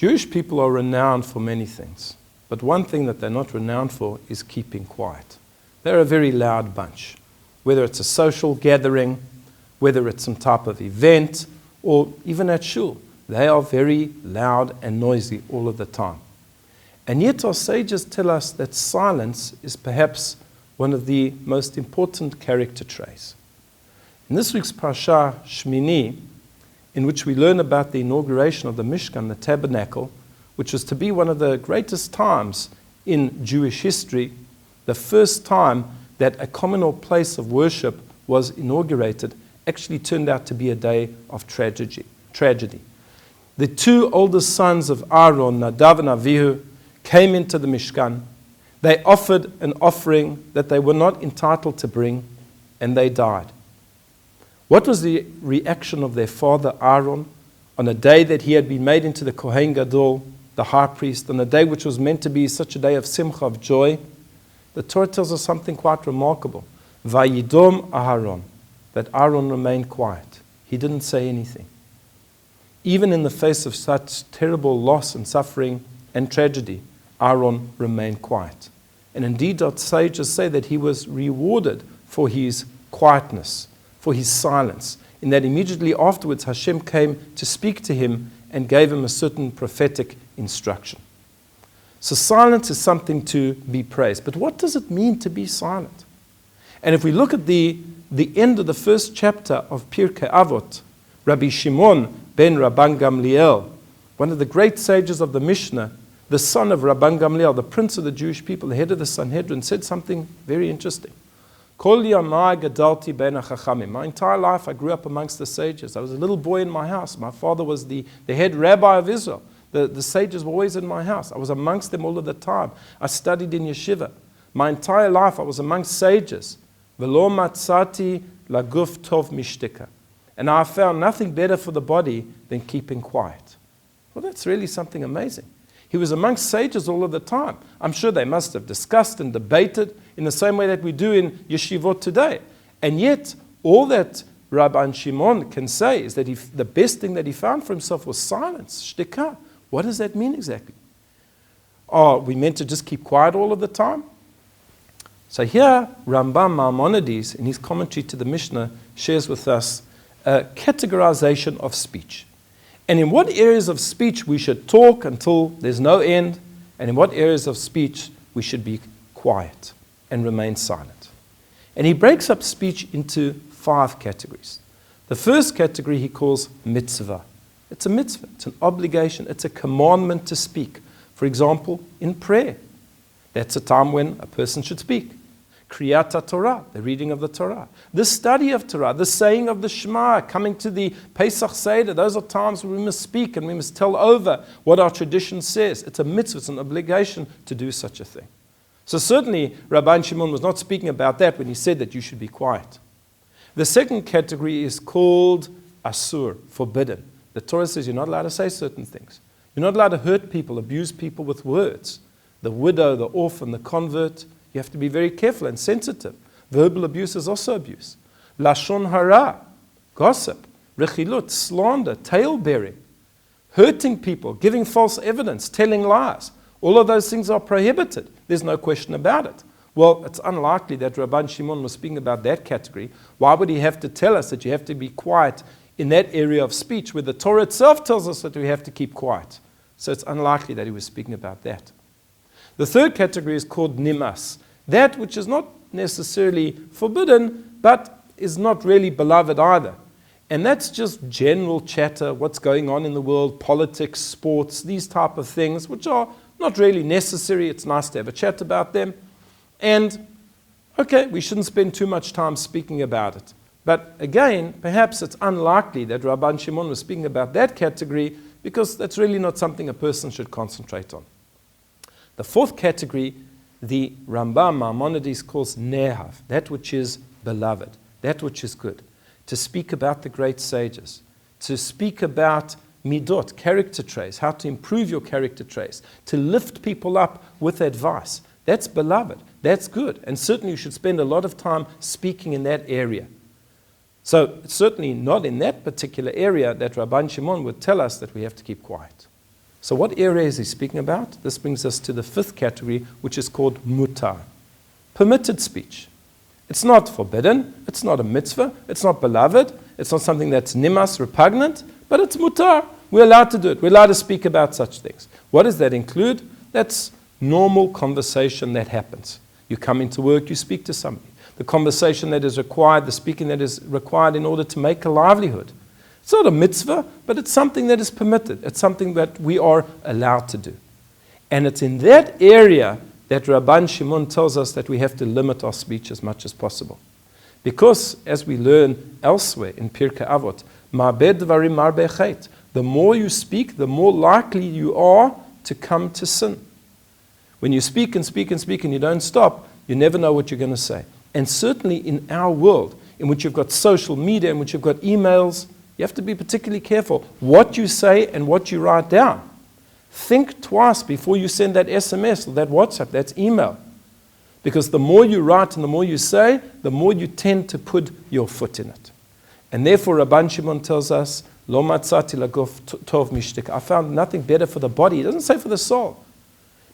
Jewish people are renowned for many things, but one thing that they're not renowned for is keeping quiet. They're a very loud bunch, whether it's a social gathering, whether it's some type of event, or even at shul. They are very loud and noisy all of the time. And yet our sages tell us that silence is perhaps one of the most important character traits. In this week's Parsha, Shemini, in which we learn about the inauguration of the Mishkan, the tabernacle, which was to be one of the greatest times in Jewish history, the first time that a communal place of worship was inaugurated, actually turned out to be a day of tragedy. The two oldest sons of Aaron, Nadav and Avihu, came into the Mishkan. They offered an offering that they were not entitled to bring, and they died. What was the reaction of their father Aaron on a day that he had been made into the Kohen Gadol, the high priest, on a day which was meant to be such a day of simcha, of joy? The Torah tells us something quite remarkable. Vayidom Aharon, that Aaron remained quiet. He didn't say anything. Even in the face of such terrible loss and suffering and tragedy, Aaron remained quiet. And indeed, our sages say that he was rewarded for his quietness, for his silence, in that immediately afterwards Hashem came to speak to him and gave him a certain prophetic instruction. So silence is something to be praised. But what does it mean to be silent? And if we look at the end of the first chapter of Pirkei Avot, Rabbi Shimon ben Rabban Gamliel, one of the great sages of the Mishnah, the son of Rabban Gamliel, the prince of the Jewish people, the head of the Sanhedrin, said something very interesting. Kol yamai gadalti ben hachachamim. My entire life I grew up amongst the sages. I was a little boy in my house. My father was the head rabbi of Israel. The sages were always in my house. I was amongst them all of the time. I studied in yeshiva. My entire life I was amongst sages. Velo matzati laguf tov mishtika. And I found nothing better for the body than keeping quiet. Well, that's really something amazing. He was amongst sages all of the time. I'm sure they must have discussed and debated in the same way that we do in yeshivot today. And yet, all that Rabban Shimon can say is that the best thing that he found for himself was silence, shtika. What does that mean exactly? Are we meant to just keep quiet all of the time? So here, Rambam Maimonides, in his commentary to the Mishnah, shares with us a categorization of speech. And in what areas of speech we should talk until there's no end, and in what areas of speech we should be quiet and remain silent. And he breaks up speech into 5 categories. The first category he calls mitzvah. It's a mitzvah, it's an obligation, it's a commandment to speak. For example, in prayer, that's a time when a person should speak. Kriyat Torah, the reading of the Torah. The study of Torah, the saying of the Shema, coming to the Pesach Seder, those are times when we must speak and we must tell over what our tradition says. It's a mitzvah, it's an obligation to do such a thing. So certainly, Rabban Shimon was not speaking about that when he said that you should be quiet. The second category is called asur, forbidden. The Torah says you're not allowed to say certain things. You're not allowed to hurt people, abuse people with words. The widow, the orphan, the convert, you have to be very careful and sensitive. Verbal abuse is also abuse. Lashon hara, gossip, rechilut, slander, tale-bearing, hurting people, giving false evidence, telling lies. All of those things are prohibited. There's no question about it. Well, it's unlikely that Rabban Shimon was speaking about that category. Why would he have to tell us that you have to be quiet in that area of speech where the Torah itself tells us that we have to keep quiet? So it's unlikely that he was speaking about that. The third category is called nimas, that which is not necessarily forbidden, but is not really beloved either. And that's just general chatter, what's going on in the world, politics, sports, these type of things, which are not really necessary. It's nice to have a chat about them. And, okay, we shouldn't spend too much time speaking about it. But again, perhaps it's unlikely that Rabban Shimon was speaking about that category because that's really not something a person should concentrate on. The fourth category, the Rambam Maimonides calls nehav, that which is beloved, that which is good. To speak about the great sages, to speak about midot, character traits, how to improve your character traits, to lift people up with advice. That's beloved, that's good. And certainly you should spend a lot of time speaking in that area. So it's certainly not in that particular area that Rabban Shimon would tell us that we have to keep quiet. So what area is he speaking about? This brings us to the fifth category, which is called mutar, permitted speech. It's not forbidden, it's not a mitzvah, it's not beloved, it's not something that's nimas, repugnant, but it's mutar. We're allowed to do it. We're allowed to speak about such things. What does that include? That's normal conversation that happens. You come into work, you speak to somebody. The conversation that is required, the speaking that is required in order to make a livelihood. It's not a mitzvah, but it's something that is permitted. It's something that we are allowed to do. And it's in that area that Rabban Shimon tells us that we have to limit our speech as much as possible. Because, as we learn elsewhere in Pirkei Avot, ma'abed dvarim marbeh chet, the more you speak, the more likely you are to come to sin. When you speak and speak and speak and you don't stop, you never know what you're going to say. And certainly in our world, in which you've got social media, in which you've got emails, you have to be particularly careful what you say and what you write down. Think twice before you send that SMS or that WhatsApp, that's email. Because the more you write and the more you say, the more you tend to put your foot in it. And therefore Rabban Shimon tells us, Lo matzati laguf tov mishtik. I found nothing better for the body. He doesn't say for the soul.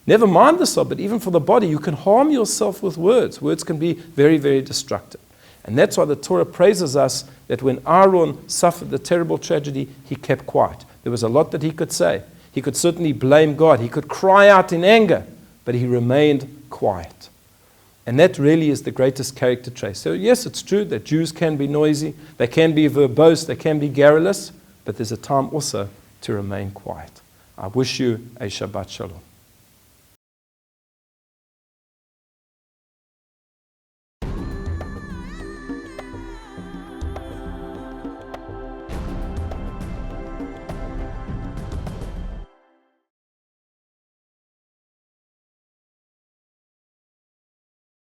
Never mind the soul, but even for the body, you can harm yourself with words. Words can be very, very destructive. And that's why the Torah praises us that when Aaron suffered the terrible tragedy, he kept quiet. There was a lot that he could say. He could certainly blame God. He could cry out in anger, but he remained quiet. And that really is the greatest character trait. So yes, it's true that Jews can be noisy, they can be verbose, they can be garrulous, but there's a time also to remain quiet. I wish you a Shabbat Shalom.